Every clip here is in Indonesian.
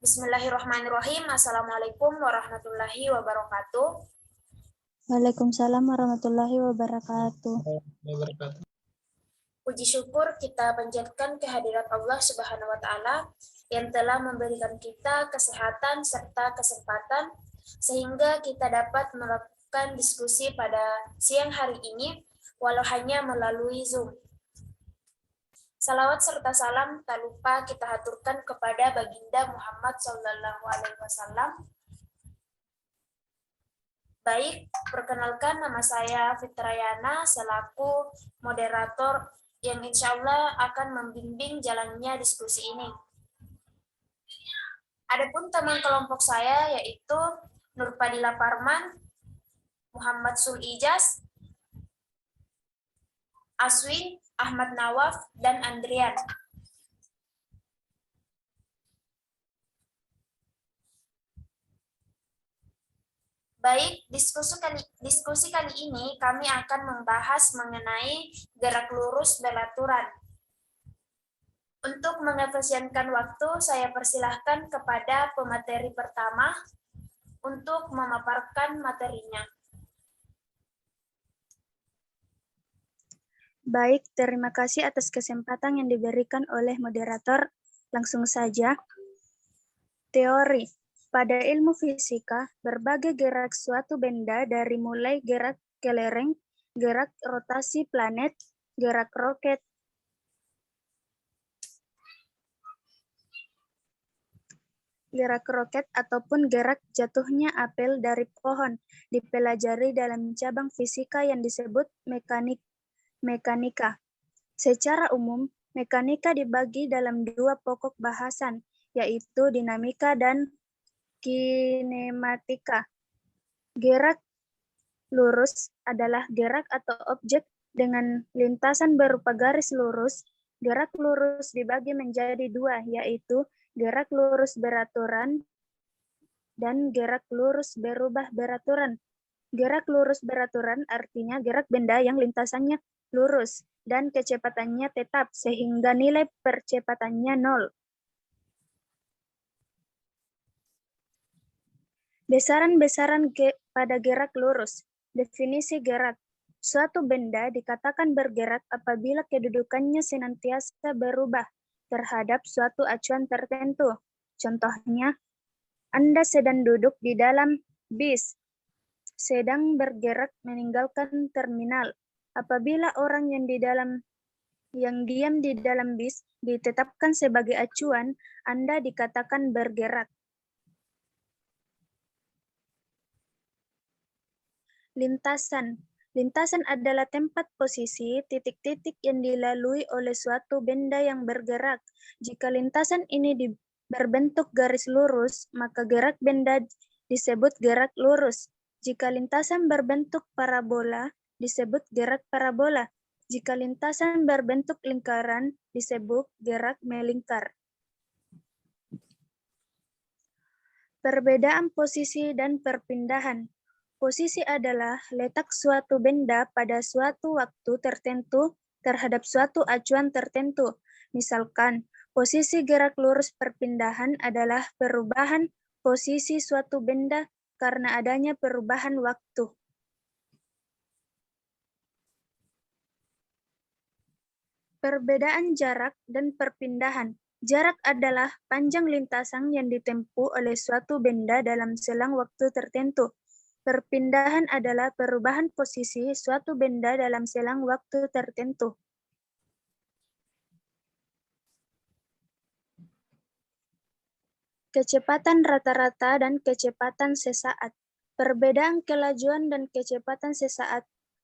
Bismillahirrahmanirrahim. Assalamualaikum warahmatullahi wabarakatuh. Waalaikumsalam warahmatullahi wabarakatuh. Puji syukur kita panjatkan kehadirat Allah Subhanahu wa taala yang telah memberikan kita kesehatan serta kesempatan sehingga kita dapat melakukan diskusi pada siang hari ini walau hanya melalui Zoom. Salawat serta salam tak lupa kita haturkan kepada Baginda Muhammad SAW. Baik, perkenalkan nama saya Fitrayana selaku moderator yang insya Allah akan membimbing jalannya diskusi ini. Adapun teman kelompok saya yaitu Nurpadila Parman, Muhammad Sul-Ijaz, Aswin, Ahmad Nawaf, dan Andrian. Baik, diskusi kali ini kami akan membahas mengenai gerak lurus beraturan. Untuk mengefisienkan waktu, saya persilahkan kepada pemateri pertama untuk memaparkan materinya. Baik, terima kasih atas kesempatan yang diberikan oleh moderator. Langsung saja. Teori. Pada ilmu fisika, berbagai gerak suatu benda dari mulai gerak kelereng, gerak rotasi planet, gerak roket, ataupun gerak jatuhnya apel dari pohon dipelajari dalam cabang fisika yang disebut mekanika. Secara umum, mekanika dibagi dalam dua pokok bahasan, yaitu dinamika dan kinematika. Gerak lurus adalah gerak atau objek dengan lintasan berupa garis lurus. Gerak lurus dibagi menjadi dua, yaitu gerak lurus beraturan dan gerak lurus berubah beraturan. Gerak lurus beraturan artinya gerak benda yang lintasannya lurus dan kecepatannya tetap sehingga nilai percepatannya 0. Besaran-besaran pada gerak lurus. Definisi gerak. Suatu benda dikatakan bergerak apabila kedudukannya senantiasa berubah terhadap suatu acuan tertentu. Contohnya, Anda sedang duduk di dalam bis, sedang bergerak meninggalkan terminal. Apabila orang yang diam di dalam bis ditetapkan sebagai acuan, Anda dikatakan bergerak. Lintasan. Lintasan adalah tempat posisi titik-titik yang dilalui oleh suatu benda yang bergerak. Jika lintasan ini berbentuk garis lurus, maka gerak benda disebut gerak lurus. Jika lintasan berbentuk parabola, disebut gerak parabola. Jika lintasan berbentuk lingkaran, disebut gerak melingkar. Perbedaan posisi dan perpindahan. Posisi adalah letak suatu benda pada suatu waktu tertentu terhadap suatu acuan tertentu. Misalkan, posisi gerak lurus perpindahan adalah perubahan posisi suatu benda karena adanya perubahan waktu. Perbedaan jarak dan perpindahan. Jarak adalah panjang lintasan yang ditempuh oleh suatu benda dalam selang waktu tertentu. Perpindahan adalah perubahan posisi suatu benda dalam selang waktu tertentu. Kecepatan rata-rata dan kecepatan sesaat. Perbedaan kelajuan dan kecepatan sesaat.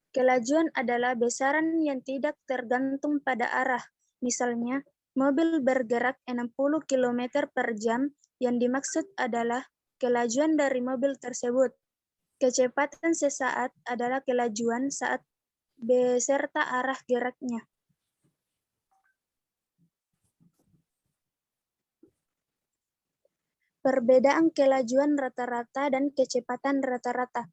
Kelajuan adalah besaran yang tidak tergantung pada arah. Misalnya, mobil bergerak 60 km per jam, yang dimaksud adalah kelajuan dari mobil tersebut. Kecepatan sesaat adalah kelajuan saat beserta arah geraknya. Perbedaan kelajuan rata-rata dan kecepatan rata-rata.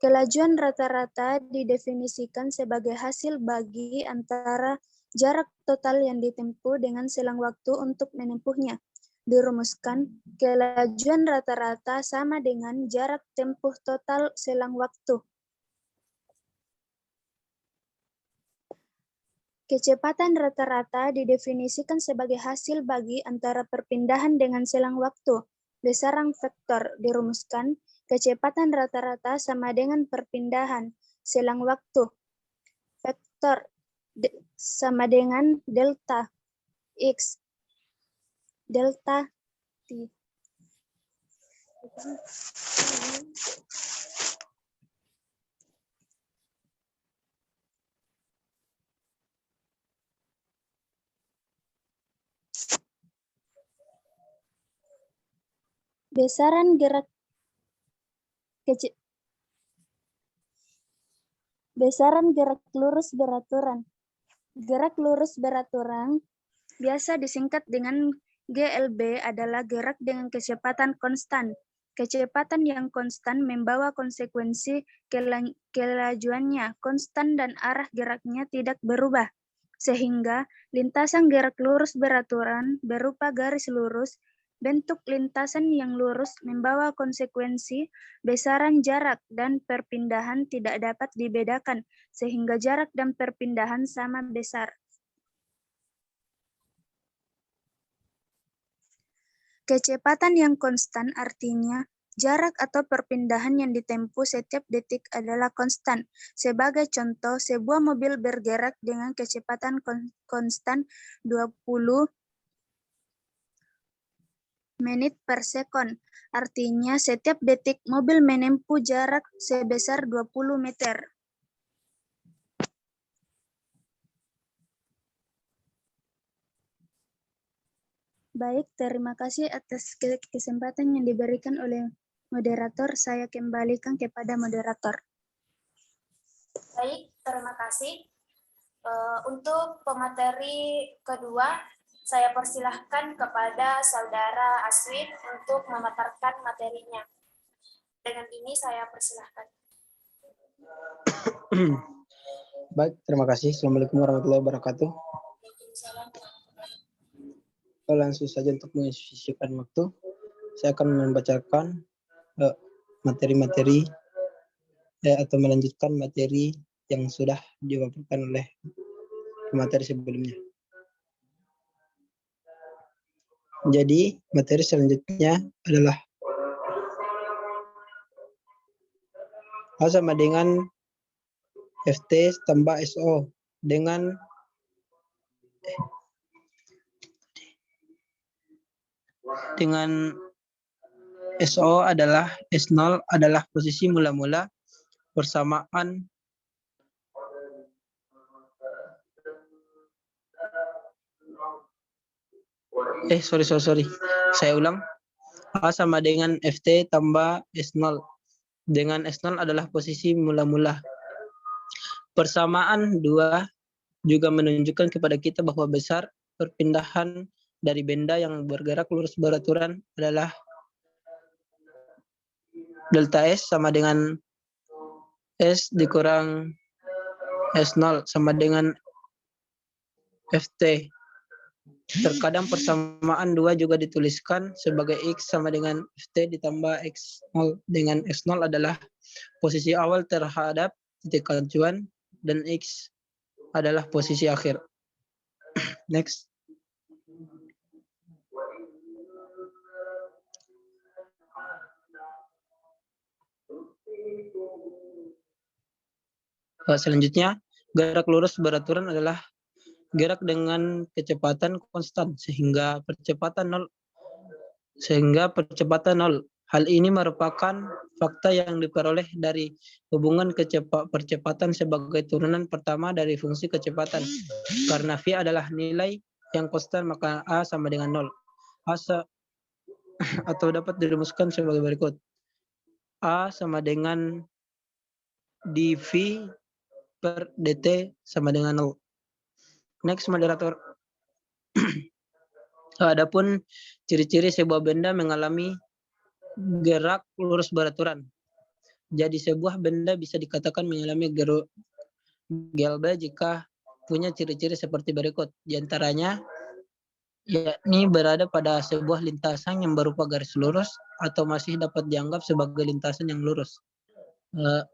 Kelajuan rata-rata didefinisikan sebagai hasil bagi antara jarak total yang ditempuh dengan selang waktu untuk menempuhnya. dirumuskan kelajuan rata-rata sama dengan jarak tempuh total selang waktu. Kecepatan rata-rata didefinisikan sebagai hasil bagi antara perpindahan dengan selang waktu. Besaran vektor dirumuskan kecepatan rata-rata sama dengan perpindahan selang waktu. Vektor sama dengan delta X, delta T. Besaran gerak besaran gerak lurus beraturan. Gerak lurus beraturan biasa disingkat dengan GLB adalah gerak dengan kecepatan konstan. Kecepatan yang konstan membawa konsekuensi kelajuannya konstan dan arah geraknya tidak berubah. Sehingga lintasan gerak lurus beraturan berupa garis lurus. Bentuk lintasan yang lurus membawa konsekuensi besaran jarak dan perpindahan tidak dapat dibedakan, sehingga jarak dan perpindahan sama besar. Kecepatan yang konstan artinya jarak atau perpindahan yang ditempuh setiap detik adalah konstan. Sebagai contoh, sebuah mobil bergerak dengan kecepatan konstan 20 menit per sekon. Artinya setiap detik mobil menempuh jarak sebesar 20 meter. Baik, terima kasih atas kesempatan yang diberikan oleh moderator. Saya kembalikan kepada moderator. Baik, terima kasih. Untuk pemateri kedua, saya persilahkan kepada Saudara Aswin untuk memaparkan materinya. Dengan ini saya persilahkan. Baik, terima kasih. Assalamualaikum warahmatullahi wabarakatuh. Langsung saja untuk mengisikan waktu, saya akan membacakan materi-materi atau melanjutkan materi yang sudah dipaparkan oleh materi sebelumnya. Jadi materi selanjutnya adalah A sama dengan FT tambah SO dengan SO adalah S0 adalah posisi mula-mula persamaan sorry. Saya ulang. A sama dengan FT tambah S0 dengan S0 adalah posisi mula-mula. Persamaan 2 juga menunjukkan kepada kita bahwa besar perpindahan dari benda yang bergerak lurus beraturan adalah delta S sama dengan S dikurang S0 sama dengan FT. Terkadang persamaan 2 juga dituliskan sebagai X sama dengan FT ditambah X0 dengan X0 adalah posisi awal terhadap titik acuan dan X adalah posisi akhir. Next. Selanjutnya, gerak lurus beraturan adalah gerak dengan kecepatan konstan sehingga percepatan nol. Hal ini merupakan fakta yang diperoleh dari hubungan percepatan sebagai turunan pertama dari fungsi kecepatan. Karena V adalah nilai yang konstan, maka A sama dengan 0. Atau dapat dirumuskan sebagai berikut. A sama dengan dV per dt sama dengan 0. Next, moderator. Adapun ciri-ciri sebuah benda mengalami gerak lurus beraturan. Jadi sebuah benda bisa dikatakan mengalami gerak GLB jika punya ciri-ciri seperti berikut. Di antaranya yakni berada pada sebuah lintasan yang berupa garis lurus atau masih dapat dianggap sebagai lintasan yang lurus.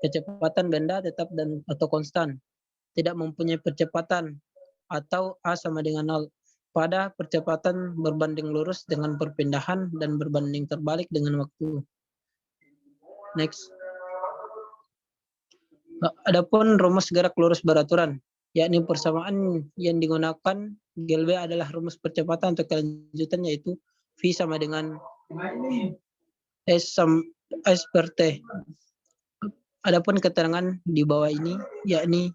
Kecepatan benda tetap dan atau konstan, tidak mempunyai percepatan atau A sama dengan 0 pada percepatan berbanding lurus dengan perpindahan dan berbanding terbalik dengan waktu. Next. Adapun rumus gerak lurus beraturan, yakni persamaan yang digunakan GLB adalah rumus percepatan untuk kelanjutan, yaitu V sama dengan S per T. Adapun keterangan di bawah ini, yakni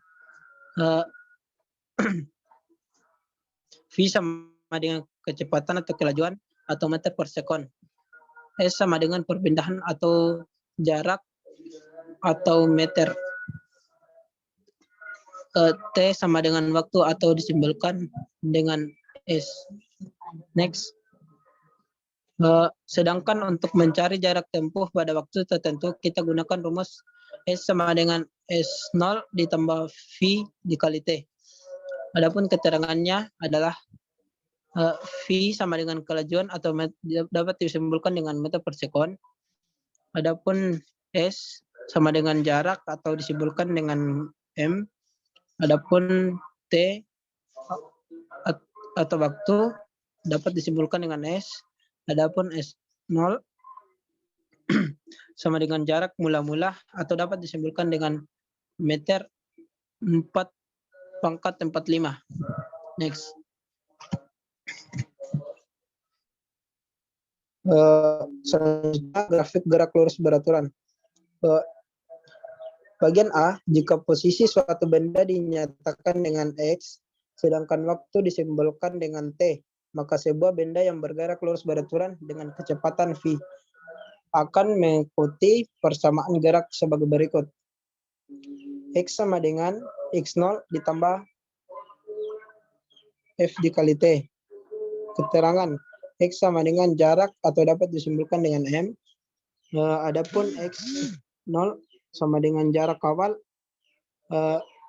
V sama dengan kecepatan atau kelajuan atau meter per sekon. S sama dengan perpindahan atau jarak atau meter. T sama dengan waktu atau disimbolkan dengan S. Next. Sedangkan untuk mencari jarak tempuh pada waktu tertentu, kita gunakan rumus S sama dengan S0 ditambah V dikali T. Adapun keterangannya adalah V sama dengan kelajuan atau dapat disimbolkan dengan meter per sekon. Adapun S sama dengan jarak atau disimbolkan dengan M. Adapun T atau waktu dapat disimpulkan dengan S. Adapun S0 sama dengan jarak mula-mula atau dapat disimpulkan dengan meter 4/45. Next. Selanjutnya grafik gerak lurus beraturan. Bagian A, jika posisi suatu benda dinyatakan dengan X, sedangkan waktu disimbolkan dengan T, maka sebuah benda yang bergerak lurus beraturan dengan kecepatan V akan mengikuti persamaan gerak sebagai berikut. X sama dengan X0 ditambah F dikali T. Keterangan, X sama dengan jarak atau dapat disimbolkan dengan M. Adapun X0 sama dengan jarak kawal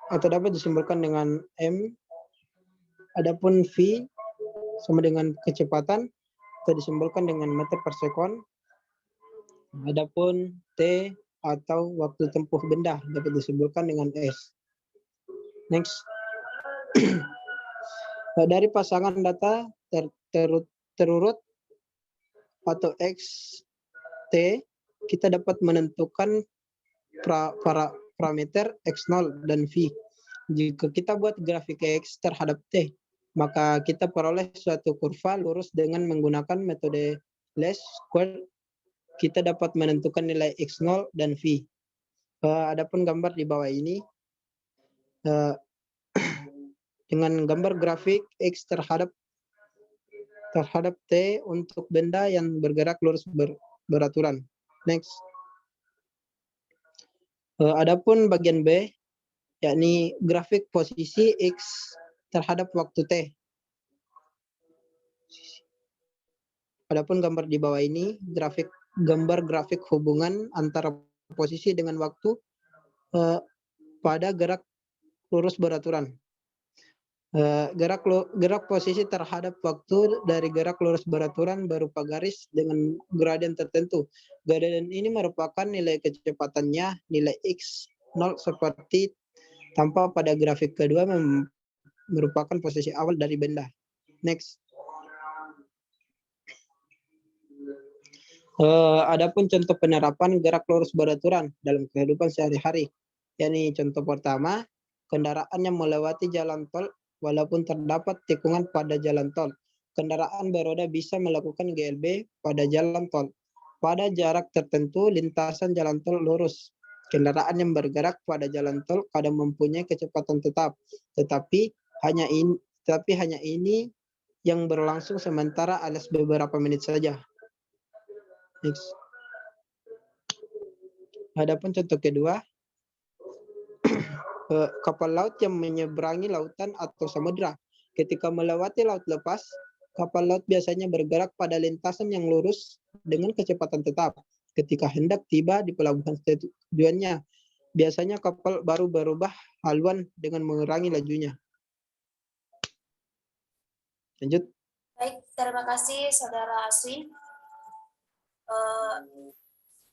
atau dapat disimbolkan dengan M. Adapun V sama dengan kecepatan atau disimbolkan dengan meter per sekon. Adapun T atau waktu tempuh benda dapat disimbolkan dengan S. Next. Dari pasangan data terurut atau X, T, kita dapat menentukan parameter X0 dan V. Jika kita buat grafik X terhadap T, maka kita peroleh suatu kurva lurus dengan menggunakan metode least square. Kita dapat menentukan nilai X0 dan V. Adapun gambar di bawah ini dengan gambar grafik X terhadap T untuk benda yang bergerak lurus beraturan. Next. Adapun bagian B, yakni grafik posisi X terhadap waktu T. Adapun gambar di bawah ini gambar grafik hubungan antara posisi dengan waktu pada gerak lurus beraturan. Gerak posisi terhadap waktu dari gerak lurus beraturan berupa garis dengan gradien tertentu. Gradien ini merupakan nilai kecepatannya, nilai X0 seperti tampak pada grafik kedua merupakan posisi awal dari benda. Next. Adapun contoh penerapan gerak lurus beraturan dalam kehidupan sehari-hari. Yakni contoh pertama, kendaraan yang melewati jalan tol walaupun terdapat tikungan pada jalan tol. Kendaraan beroda bisa melakukan GLB pada jalan tol. Pada jarak tertentu lintasan jalan tol lurus. Kendaraan yang bergerak pada jalan tol kadang mempunyai kecepatan tetap, tetapi hanya ini yang berlangsung sementara alias beberapa menit saja. Next. Adapun contoh kedua, kapal laut yang menyeberangi lautan atau samudra. Ketika melewati laut lepas, kapal laut biasanya bergerak pada lintasan yang lurus dengan kecepatan tetap. Ketika hendak tiba di pelabuhan tujuannya, biasanya kapal baru berubah haluan dengan mengurangi lajunya. Lanjut. Baik, terima kasih Saudara Aswin.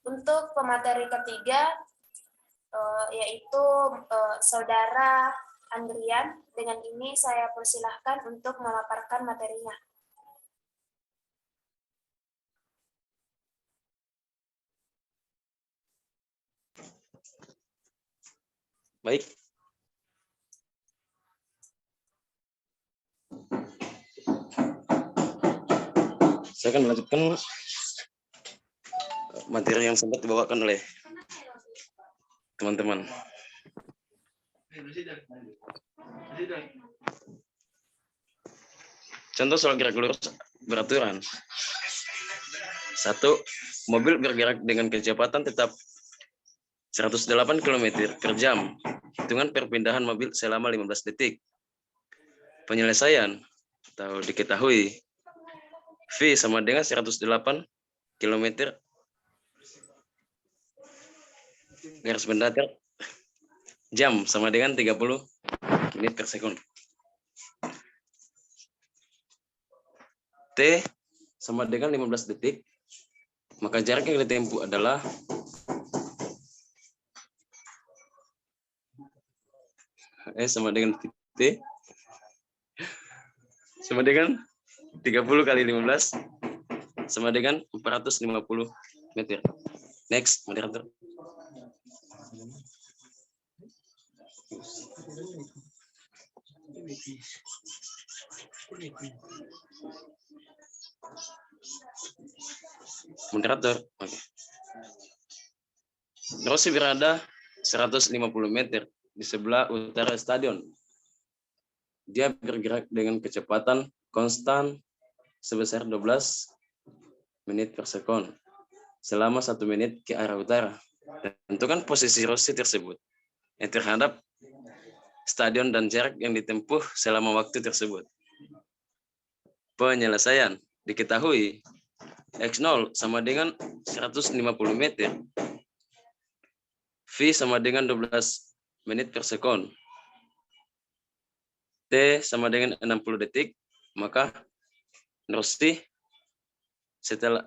Untuk pemateri ketiga, yaitu Saudara Andrian. Dengan ini saya persilahkan untuk memaparkan materinya. Baik. Saya akan melanjutkan materi yang sempat dibawakan oleh teman-teman. Contoh soal gerak lurus beraturan. 1. Mobil bergerak dengan kecepatan tetap 108 km per jam. Hitungan perpindahan mobil selama 15 detik. Penyelesaian atau diketahui V sama dengan 108 km garis mendatar jam sama dengan 30 menit per sekund. T sama dengan 15 detik, maka jarak yang ditempuh adalah sama dengan T sama dengan 30 kali 15 sama dengan 450 meter. Next, moderator. Moderator, oke. Rossi berada 150 meter di sebelah utara stadion. Dia bergerak dengan kecepatan konstan sebesar 12 menit per sekon selama 1 menit ke arah utara. Tentukan posisi Rossi tersebut yang terhadap stadion dan jarak yang ditempuh selama waktu tersebut. Penyelesaian diketahui X0 sama dengan 150 meter, V sama dengan 12 menit per sekon, T sama dengan 60 detik, maka Rossi setelah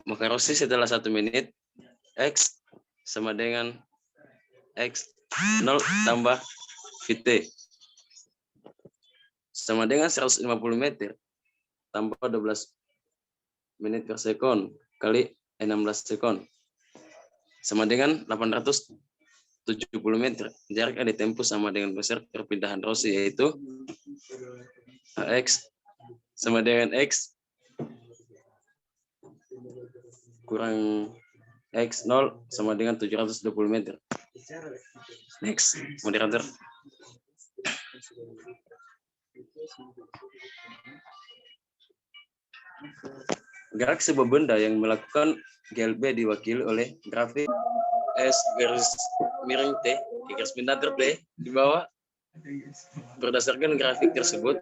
1 menit, X sama dengan X0 tambah VT sama dengan 150 meter tambah 12 menit per sekon kali 16 sekon sama dengan 870 meter. Jarak yang ditempuh sama dengan besar perpindahan Rossi, yaitu X sama dengan X kurang X0 sama dengan 720 meter. Next, moderator. Gerak sebuah benda yang melakukan GLB diwakili oleh grafik S garis miring T garis mendatar P di bawah. Berdasarkan grafik tersebut,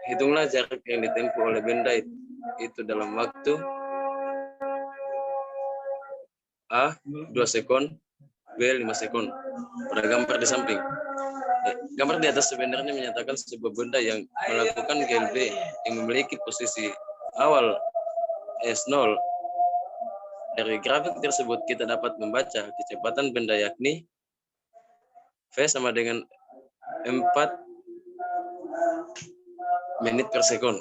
hitunglah jarak yang ditempuh oleh benda itu dalam waktu A 2 sekon, B 5 sekon. Pada gambar di samping. Gambar di atas sebenarnya menyatakan sebuah benda yang melakukan GLB yang memiliki posisi awal S0. Dari grafik tersebut kita dapat membaca kecepatan benda yakni V sama dengan 4 menit per sekon.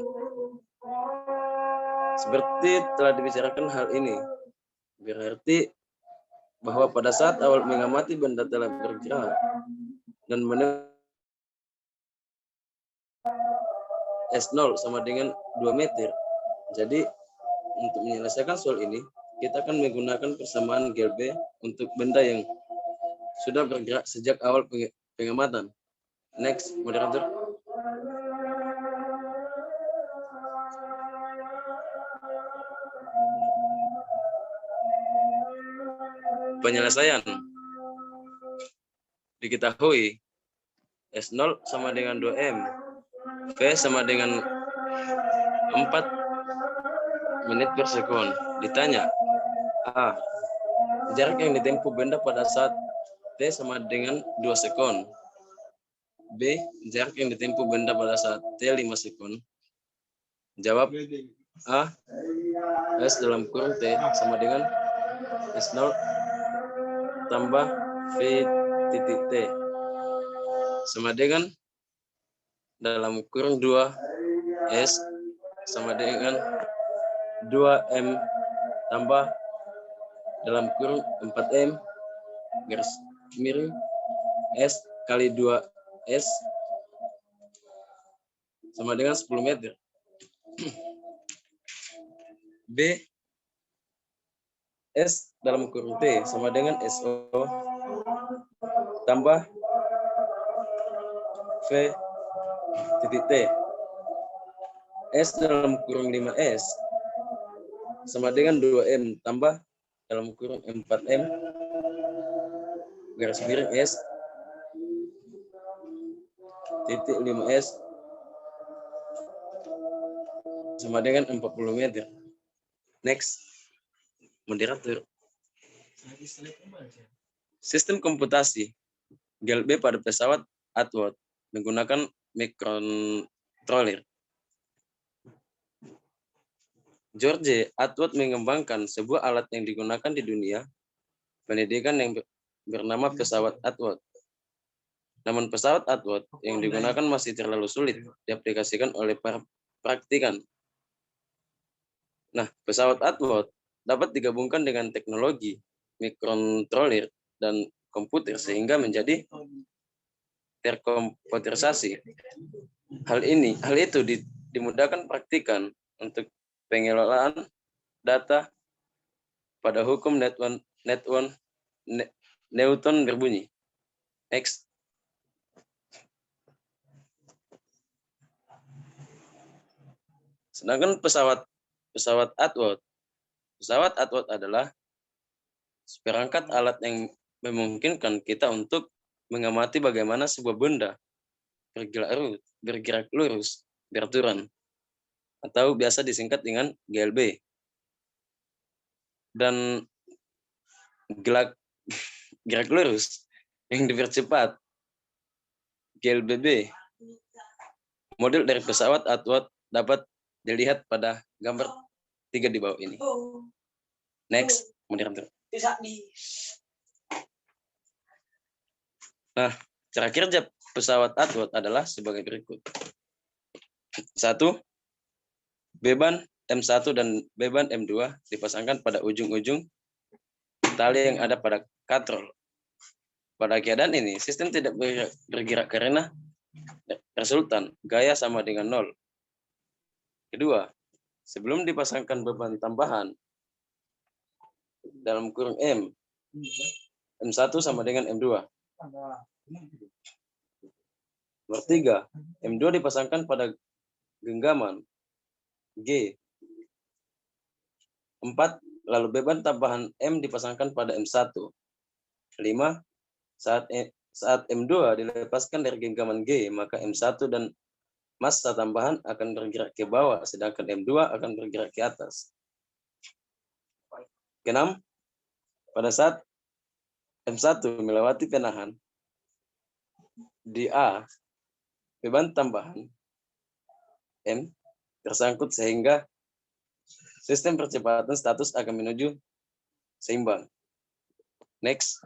Seperti telah dibicarakan hal ini, berarti bahwa pada saat awal mengamati benda telah bergerak dan S0 sama dengan 2 meter. Jadi untuk menyelesaikan soal ini, kita akan menggunakan persamaan GLB untuk benda yang sudah bergerak sejak awal pengamatan. Next, moderator. Penyelesaian diketahui S0 sama dengan 2M, V sama dengan 4 menit per sekon. Ditanya, A. Jarak yang ditempuh benda pada saat T sama dengan 2 sekon. B. Jarak yang ditempuh benda pada saat T 5 sekon. Jawab A. S dalam kurung T sama dengan S0 tambah V titik T sama dengan dalam kurung 2 S sama dengan 2M tambah dalam kurung 4M garis miring S kali 2S sama dengan 10 meter. B. S dalam kurung T sama dengan SO tambah V titik T. S dalam kurung 5S sama dengan 2M tambah dalam kurung 4M garis miring S titik 5S sama dengan 40 meter. Next, moderator. Sistem komputasi GLB pada pesawat Atwood menggunakan microcontroller. George Atwood mengembangkan sebuah alat yang digunakan di dunia pendidikan yang bernama pesawat Atwood. Namun pesawat Atwood yang digunakan masih terlalu sulit diaplikasikan oleh para praktikan. Nah, pesawat Atwood dapat digabungkan dengan teknologi microcontroller dan komputer sehingga menjadi terkomputerisasi. Hal itu dimudahkan praktikan untuk pengelolaan data pada hukum Newton berbunyi. X. Sedangkan pesawat Atwood adalah seperangkat alat yang memungkinkan kita untuk mengamati bagaimana sebuah benda bergerak lurus beraturan atau biasa disingkat dengan GLB. Dan gerak lurus yang dipercepat GLBB. Model dari pesawat Atwood dapat dilihat pada gambar 3 di bawah ini. Next, moderator. Nah, cara kerja pesawat Atwood adalah sebagai berikut. 1. Beban M1 dan beban M2 dipasangkan pada ujung-ujung tali yang ada pada katrol. Pada keadaan ini, sistem tidak bergerak karena resultan gaya sama dengan 0. Kedua, sebelum dipasangkan beban tambahan dalam kurung M1 sama dengan M2. Nomor 3, M2 dipasangkan pada genggaman G. 4, lalu beban tambahan M dipasangkan pada M1. 5, saat M2 dilepaskan dari genggaman G, maka M1 dan massa tambahan akan bergerak ke bawah, sedangkan M2 akan bergerak ke atas. 6. Pada saat M1 melewati penahan di A, beban tambahan M tersangkut sehingga sistem percepatan status akan menuju seimbang. Next.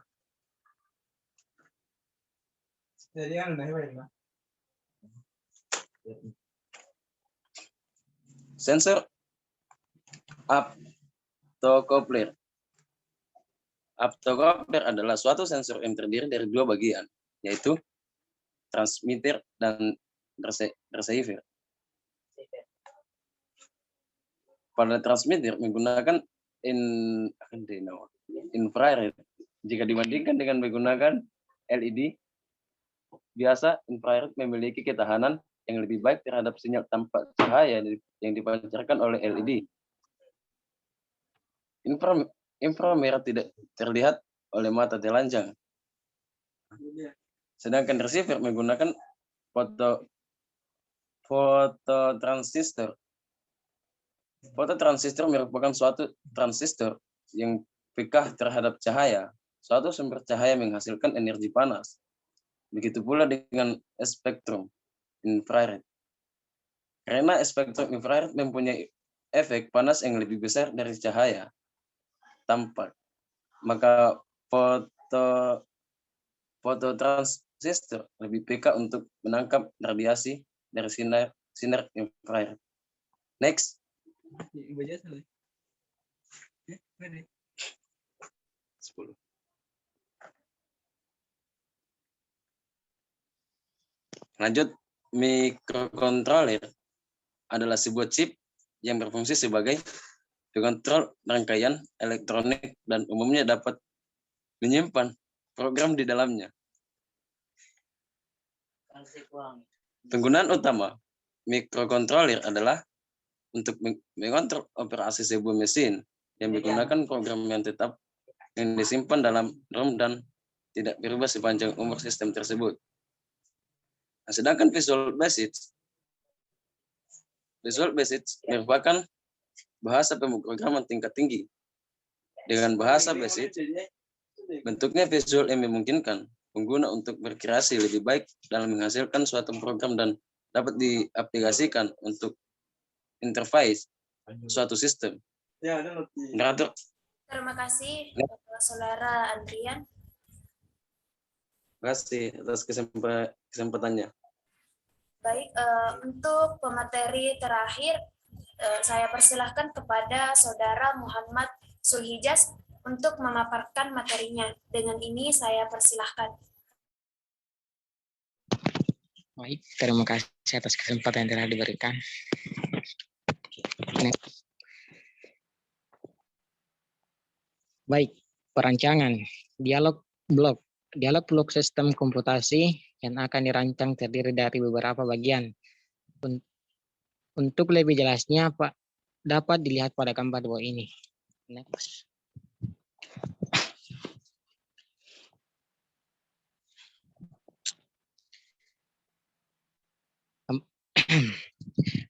Sensor optocoupler. Optocoupler adalah suatu sensor yang terdiri dari 2 bagian, yaitu transmitter dan receiver. Pada transmitter menggunakan infrared. Jika dibandingkan dengan menggunakan LED, biasa infrared memiliki ketahanan yang lebih baik terhadap sinyal tanpa cahaya yang dipancarkan oleh LED. Inframerah tidak terlihat oleh mata telanjang. Sedangkan receiver menggunakan fototransistor. Fototransistor merupakan suatu transistor yang peka terhadap cahaya. Suatu sumber cahaya menghasilkan energi panas. Begitu pula dengan spektrum infrared. Karena spektrum infrared mempunyai efek panas yang lebih besar dari cahaya tampak, maka fototransistor lebih peka untuk menangkap radiasi dari sinar infrared. Next. 10. Lanjut, mikrokontroler adalah sebuah chip yang berfungsi sebagai pengontrol rangkaian elektronik dan umumnya dapat menyimpan program di dalamnya. Penggunaan utama mikrokontroler adalah untuk mengontrol operasi sebuah mesin yang menggunakan program yang tetap yang disimpan dalam ROM dan tidak berubah sepanjang umur sistem tersebut. Nah, sedangkan Visual Basic merupakan bahasa pemrograman tingkat tinggi. Dengan bahasa Basic, bentuknya visual yang memungkinkan pengguna untuk berkreasi lebih baik dalam menghasilkan suatu program dan dapat diaplikasikan untuk interface suatu sistem. Moderator. Terima kasih, Saudara Andrian. Terima kasih atas kesempatannya. Baik, untuk pemateri terakhir, saya persilahkan kepada Saudara Muhammad Sulhijaz untuk memaparkan materinya. Dengan ini saya persilahkan. Baik, terima kasih atas kesempatan yang telah diberikan. Baik, perancangan dialog blok sistem komputasi yang akan dirancang terdiri dari beberapa bagian. Untuk lebih jelasnya, Pak, dapat dilihat pada gambar bawah ini. Next.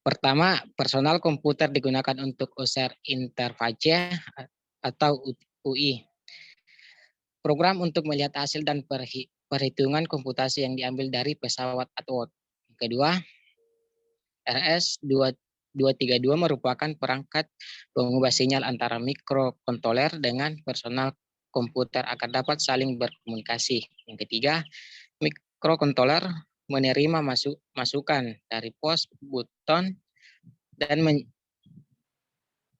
Pertama, personal komputer digunakan untuk user interface atau UI. Program untuk melihat hasil dan perhitungan komputasi yang diambil dari pesawat atau kedua, RS-232 merupakan perangkat pengubah sinyal antara mikrokontroler dengan personal komputer agar dapat saling berkomunikasi. Yang ketiga, mikrokontroler menerima masukan dari pos button dan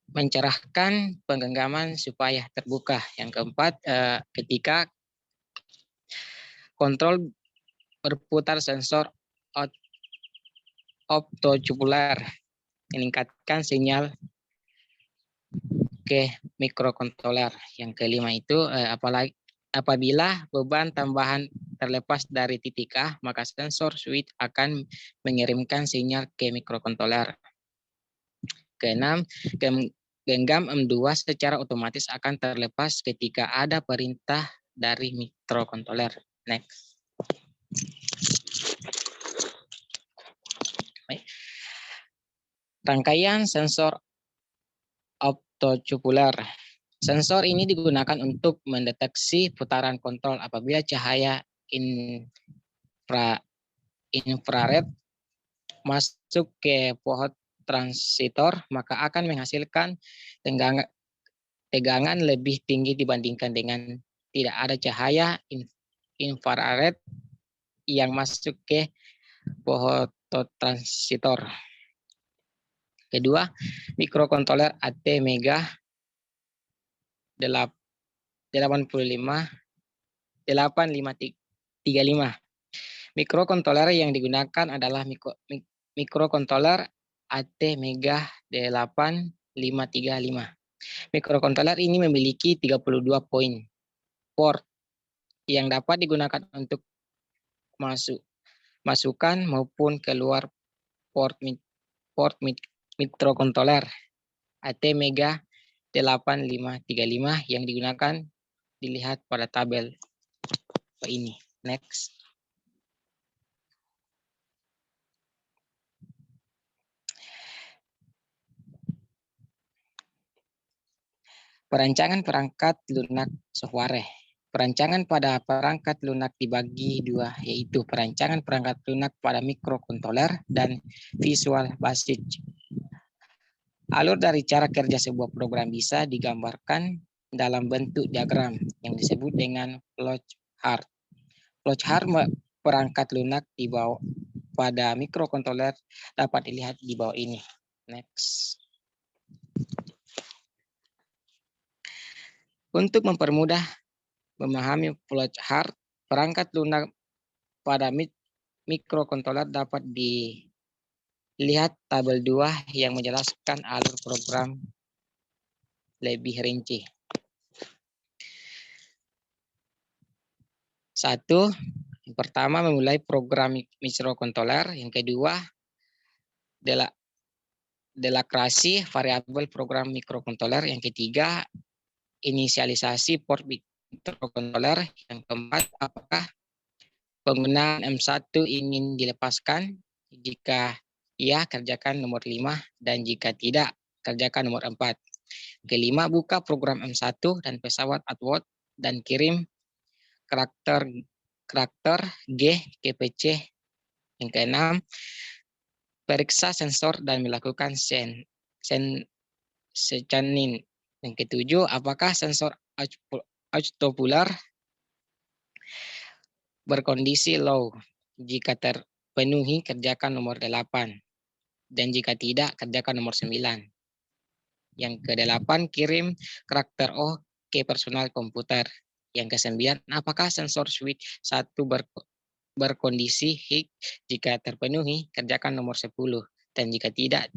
mencerahkan penggenggaman supaya terbuka. Yang keempat, ketika kontrol berputar sensor optocupular meningkatkan sinyal ke mikrokontroler. Yang kelima itu apabila beban tambahan terlepas dari titik A, maka sensor switch akan mengirimkan sinyal ke mikrokontroler. Keenam, genggam M2 secara otomatis akan terlepas ketika ada perintah dari mikrokontroler. Next. Rangkaian sensor optocupular. Sensor ini digunakan untuk mendeteksi putaran kontrol apabila cahaya infrared masuk ke pohon transitor, maka akan menghasilkan tegangan lebih tinggi dibandingkan dengan tidak ada cahaya infrared yang masuk ke pohon transitor. Kedua, mikrokontroler ATmega 8535. Mikrokontroler yang digunakan adalah mikrokontroler ATmega 8535. Mikrokontroler ini memiliki 32 port yang dapat digunakan untuk masukan maupun keluar port mikrokontroler ATmega 8535 yang digunakan dilihat pada tabel ini. Next. Perancangan perangkat lunak software. Perancangan pada perangkat lunak dibagi dua, yaitu perancangan perangkat lunak pada mikrokontroler dan visual basic. Alur dari cara kerja sebuah program bisa digambarkan dalam bentuk diagram yang disebut dengan flowchart. Flowchart perangkat lunak di bawah pada mikrokontroler dapat dilihat di bawah ini. Next. Untuk mempermudah memahami flowchart perangkat lunak pada mikrokontroler dapat dilihat tabel 2 yang menjelaskan alur program lebih rinci. 1. Yang pertama memulai program mikrokontroler, yang kedua delakrasi variabel program mikrokontroler, yang ketiga inisialisasi port mikrokontroler, yang keempat apakah penggunaan M1 ingin dilepaskan, jika iya kerjakan nomor 5 dan jika tidak kerjakan nomor 4. Kelima, buka program M1 dan pesawat outward dan kirim karakter G ke PC. Yang keenam, periksa sensor dan melakukan scanning. Yang ketujuh, apakah sensor autopular berkondisi low? Jika terpenuhi, kerjakan nomor 8. Dan jika tidak, kerjakan nomor 9. Yang ke-8, kirim karakter O ke personal komputer. Yang ke-9, apakah sensor switch 1 berkondisi high? Jika terpenuhi, kerjakan nomor 10. Dan jika tidak,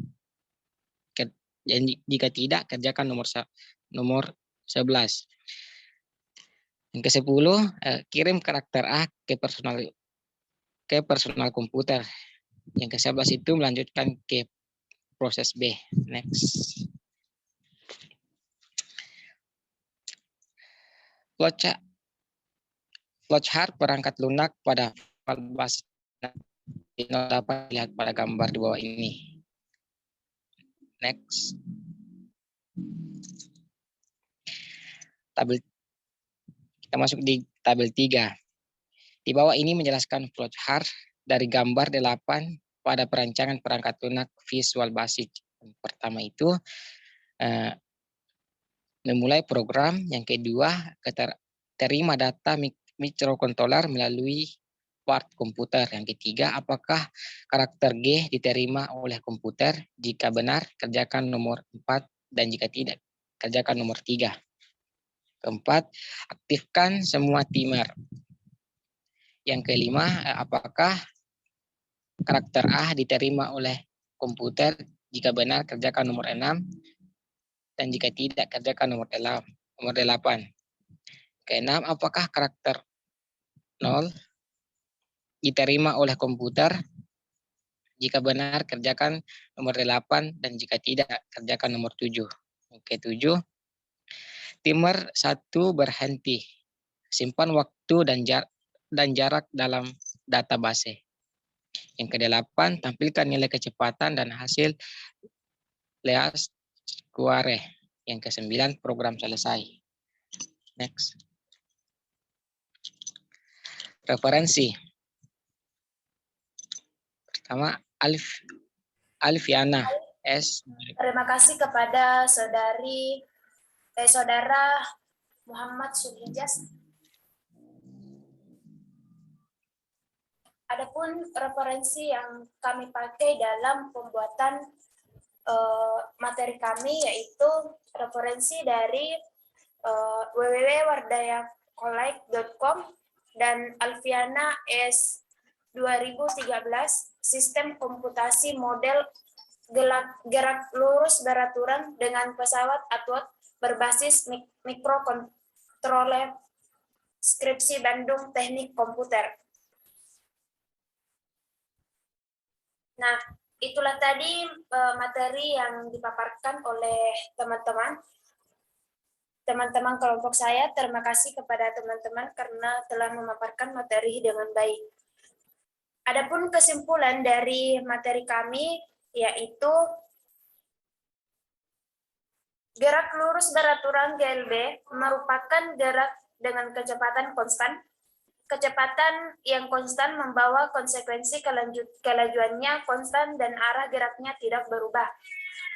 kerjakan nomor 11. Yang ke-10, kirim karakter A ke personal komputer. Yang ke-11 itu melanjutkan ke proses B. Next. Flowchart perangkat lunak pada bus dapat dilihat pada gambar di bawah ini. Next. Kita masuk di tabel 3. Di bawah ini menjelaskan flowchart dari gambar 8 pada perancangan perangkat lunak visual basic. Yang pertama itu memulai program, yang kedua terima data mikrokontroler melalui part komputer, yang ketiga apakah karakter G diterima oleh komputer, jika benar kerjakan nomor 4 dan jika tidak kerjakan nomor 3. Keempat, aktifkan semua timer. Yang kelima, apakah karakter A diterima oleh komputer, jika benar kerjakan nomor 6 dan jika tidak kerjakan nomor 8. Keenam, apakah karakter 0 diterima oleh komputer, jika benar kerjakan nomor 8 dan jika tidak kerjakan nomor 7. Yang ke-7, timer 1 berhenti. Simpan waktu dan jarak dalam database. Yang ke-8, tampilkan nilai kecepatan dan hasil least square. Yang ke-9, program selesai. Next. Referensi. Pertama, Alfiana S. Terima kasih kepada saudara Muhammad Sulhijaz. Adapun referensi yang kami pakai dalam pembuatan materi kami yaitu referensi dari www.wardayakolek.com dan Alfiana S 2013 Sistem Komputasi Model Gerak Lurus Beraturan dengan Pesawat Outward berbasis mikrokontroler, skripsi Bandung Teknik Komputer. Nah, itulah tadi materi yang dipaparkan oleh teman-teman kelompok saya. Terima kasih kepada teman-teman karena telah memaparkan materi dengan baik. Adapun kesimpulan dari materi kami yaitu gerak lurus beraturan GLB merupakan gerak dengan kecepatan konstan. Kecepatan yang konstan membawa konsekuensi kelajuannya konstan dan arah geraknya tidak berubah.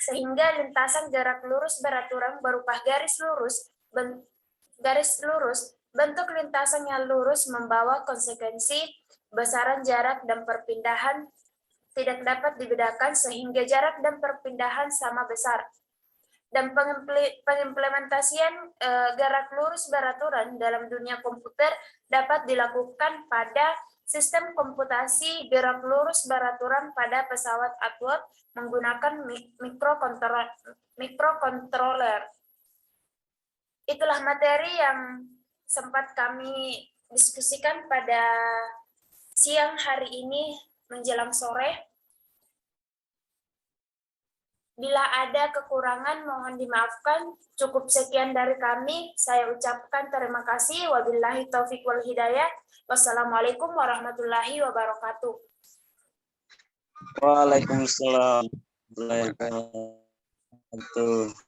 Sehingga lintasan gerak lurus beraturan berupa garis lurus, bentuk lintasan yang lurus membawa konsekuensi besaran jarak dan perpindahan tidak dapat dibedakan sehingga jarak dan perpindahan sama besar. Dan pengimplementasian gerak lurus beraturan dalam dunia komputer dapat dilakukan pada sistem komputasi gerak lurus beraturan pada pesawat upload menggunakan mikrokontroler. Itulah materi yang sempat kami diskusikan pada siang hari ini menjelang sore. Bila ada kekurangan mohon dimaafkan. Cukup sekian dari kami. Saya ucapkan terima kasih. Wabillahi taufiq wal hidayah. Wassalamualaikum warahmatullahi wabarakatuh. Waalaikumsalam warahmatullahi wabarakatuh.